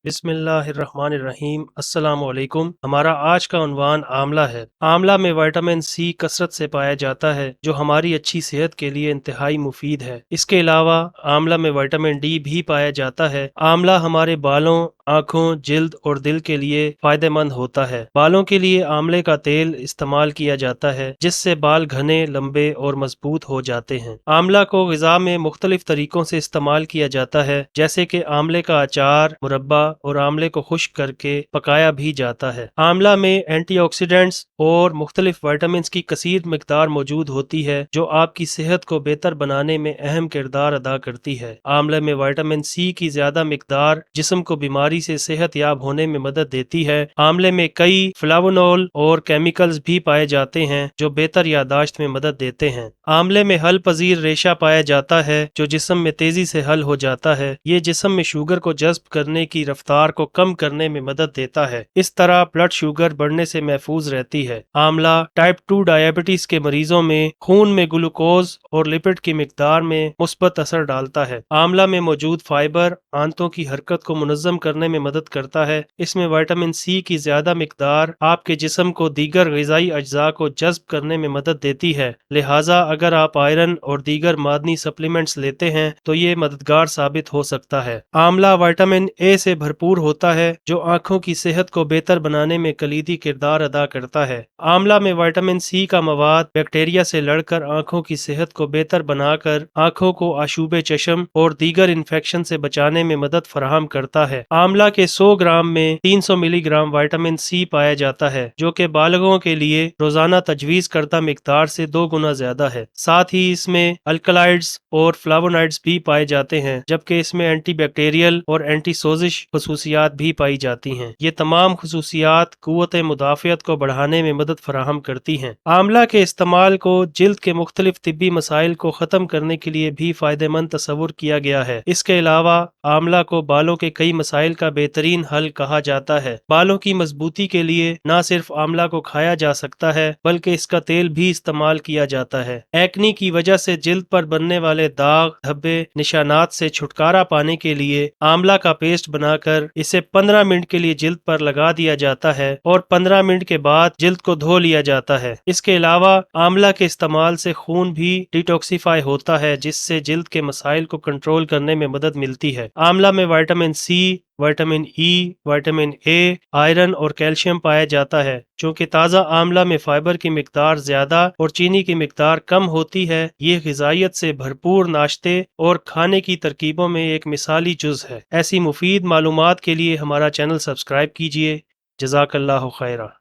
बिस्मिल्लाहिर्रहमानिर्रहीम। अस्सलाम वालेकुम। हमारा आज का उन्वान आंवला है। आंवला में विटामिन सी कसरत से पाया जाता है जो हमारी अच्छी सेहत के लिए इंतहाई मुफीद है। इसके अलावा आंवला में विटामिन डी भी पाया जाता है। आंवला हमारे बालों, आँखों, जिल्द और दिल के लिए फायदेमंद होता है। बालों के लिए आंवले का तेल इस्तेमाल किया जाता है जिससे बाल घने, लंबे और मजबूत हो जाते हैं। आंवला को ग़िज़ा में मुख्तलिफ तरीकों से इस्तेमाल किया जाता है, जैसे कि आंवले का अचार, मुरब्बा और आंवले को खुश्क करके पकाया भी जाता है। आंवला में एंटीऑक्सीडेंट्स और मुख्तलिफ विटामिन्स की कसीर मिकदार मौजूद होती है जो आपकी सेहत को बेहतर बनाने में अहम किरदार अदा करती है। आंवले में विटामिन सी की ज्यादा मिकदार जिस्म को बीमारी से सेहत याब होने में मदद देती है। आंवले में कई फ्लावोनोल और केमिकल्स भी पाए जाते हैं जो बेहतर यादाश्त में मदद देते हैं। आंवले में हल पजीर रेशा पाया जाता है जो जिस्म में तेजी से हल हो जाता है। ये जिस्म में शुगर को जज्ब करने की रफ्तार को कम करने में मदद देता है। इस तरह ब्लड शुगर बढ़ने से महफूज रहती है। आंवला टाइप 2 डायबिटीज के मरीजों में खून में ग्लूकोज और लिपिड की मिकदार में मुस्बत असर डालता है। आंवला में मौजूद फाइबर आंतों की हरकत को मुनज़्ज़म करने में मदद करता है। इसमें विटामिन सी की ज्यादा मिकदार आपके जिस्म को दीगर ग़िज़ाई अज्जा को जज्ब करने में मदद देती है। लिहाजा अगर आप आयरन और दीगर मादनी सप्लीमेंट्स लेते हैं तो ये मददगार साबित हो सकता है। आंवला विटामिन ए से भरपूर होता है जो आंखों की सेहत को बेहतर बनाने में कलीदी किरदार अदा करता है। आंवला में विटामिन सी का मवाद बैक्टीरिया से लड़कर आंखों की सेहत को बेहतर बनाकर आंखों को आशूबे चश्म और दीगर इन्फेक्शन से बचाने में मदद फराहम करता है। आंवला के 100 ग्राम में 300 मिलीग्राम विटामिन सी पाया जाता है जो कि बालिगों के लिए रोजाना तजवीज करदा मिकदार से 2 गुना ज्यादा है। साथ ही इसमें अल्कलाइड्स और फ्लावोनाइड्स भी पाए जाते हैं जबकि इसमें एंटी बैक्टीरियल और एंटी सोजिश खसूसियात भी पाई जाती हैं। ये तमाम खसूसियात कुव्वत मुदाफ़ियत को बढ़ाने में मदद फराहम करती हैं। आंवला के इस्तेमाल को जिल्द के मुख्तलिफ तिब्बी मसाइल को ख़त्म करने के लिए भी फ़ायदेमंद तस्वुर किया गया है। इसके अलावा आंवला को बालों के कई मसाइल का बेहतरीन हल कहा जाता है। बालों की मजबूती के लिए न सिर्फ आंवला को खाया जा सकता है बल्कि इसका तेल भी इस्तेमाल किया जाता है। एक्नी की वजह से जिल्द पर बनने वाले दाग, धब्बे, निशानात से छुटकारा पाने के लिए आंवला का पेस्ट बनाकर इसे 15 मिनट के लिए जिल्द पर लगा दिया जाता है और 15 मिनट के बाद जिल्द को धो लिया जाता है। इसके अलावा आंवला के इस्तेमाल से खून भी डिटॉक्सिफाई होता है जिससे जिल्द के मसाइल को कंट्रोल करने में मदद मिलती है। आंवला में vitamin C, vitamin E, vitamin A, iron और कैल्शियम पाया जाता है। चूँकि ताज़ा आंवला में फाइबर की मिकदार ज्यादा और चीनी की मिकदार कम होती है, ये ग़िज़ाइयत से भरपूर नाश्ते और खाने की तरकीबों में एक मिसाली जुज़ है। ऐसी मुफीद मालूमात के लिए हमारा चैनल सब्सक्राइब कीजिए। जज़ाकल्लाहु खैरा।